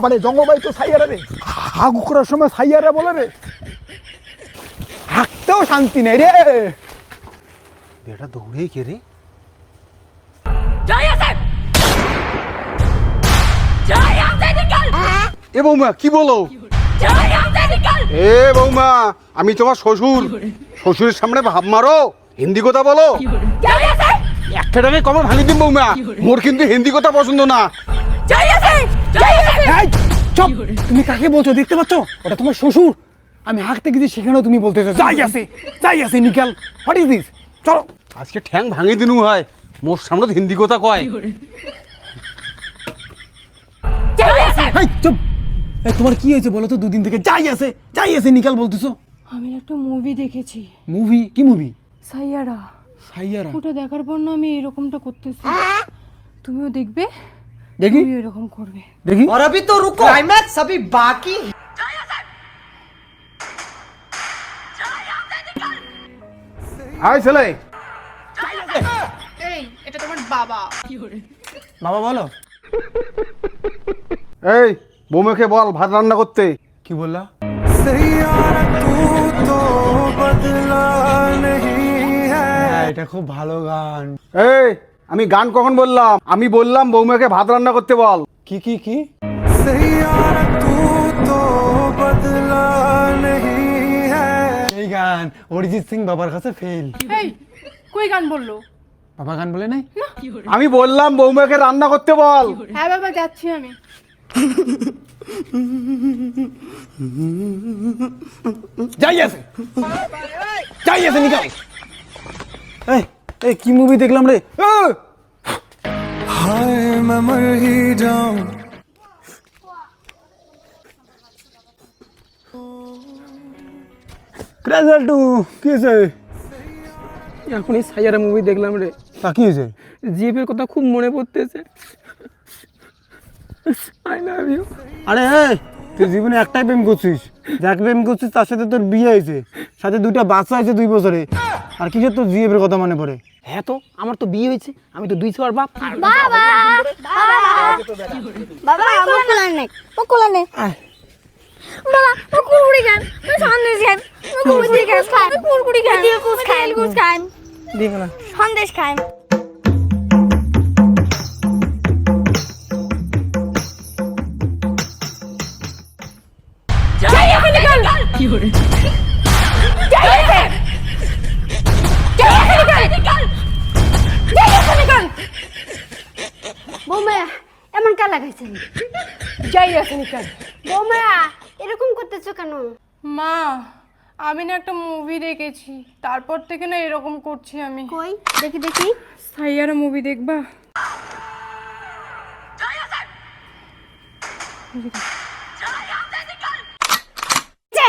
বাবা রে জঙ্গলবাড়ি তো সাইয়ারা রে হাগ করার সময় সাইয়ারা বলে রে হাঁকতেও শান্তি নেই রে বেটা দৌড়েই কে রে এ বৌমা কি বলো এ বৌমা আমি তোমার শ্বশুর শ্বশুরের সামনে ভাব মারো হিন্দি কথা বলো একটা টাকা কমে ভাঙি দিন বৌমা মোর কিন্তু হিন্দি কথা পছন্দ না চুপ তুমি কাকে বলছো দেখতে পাচ্ছ ওটা তোমার শ্বশুর আমি হাঁকতে গেছি সেখানেও তুমি বলতেছো যাই আছে নিকাল হোয়াট ইজ দিস চলো আজকে ঠ্যাং ভাঙি দিনু হয় মোর সামনে তো হিন্দি কথা কয় এই, চুপ এই, তোমার কি হয়েছে বলো তো দুদিন থেকে যাই আছে নিকাল বলতেছো আমি একটা মুভি দেখেছি মুভি কি মুভি সাইয়ারা সাইয়ারা ওটা দেখার পর না আমি এরকমটা করতেছি তুমিও দেখবে দেখি তুমিও এরকম করবে দেখি और अभी तो रुको क्लाइमैक्स अभी बाकी হাই ছেলে এই এটা তোমার বাবা বাবা বলো এই বৌমাকে বল ভাত রান্না করতে কি বললা হ্যাঁ, এটা খুব ভালো গান এই আমি গান কখন বললাম আমি বললাম বৌমাকে ভাত রান্না করতে বল কি এই গান অরিজিৎ সিং বাবার কাছে ফেল এই কই গান বললো বাবা গান বলে নাই আমি বললাম বৌমাকে রান্না করতে বল হ্যাঁ বাবা যাচ্ছি আমি যাই আছে নিকাল এই এই কি মুভি দেখলাম রে ক্রাজাল্টু কি হয়েছে এখন এই সাইয়ারা মুভি দেখলাম রে তা কি হয়েছে জিএফের কথা খুব মনে পড়তেছে আই লাভ ইউ আরে এই, তুই জীবনে একটাই প্রেম করছিস যাক প্রেম করছিস তার সাথে তোর বিয়ে হয়েছে সাথে দুইটা বাচ্চা হয়েছে 2 বছরে আর কিসের তোর জিএফের কথা মনে পড়ে হ্যাঁ তো আমার তো বিয়ে হয়েছে আমি তো 2 ছোয়ার বাপ বাবা মুকুলানে বাবা কুরকুরি খান সন্দেশ খান কুরকুরি খান কুরকুরি খান কুছ খান দেখ না সন্দেশ খান বৌমা এমন কা লাগাইছেন যাই আছে নিকাল বৌমা এরকম করতেছো কেন মা আমি না একটা মুভি দেখেছি তারপর থেকে না এরকম করছি আমি কই দেখি দেখি সাইয়ারা মুভি দেখবা যাই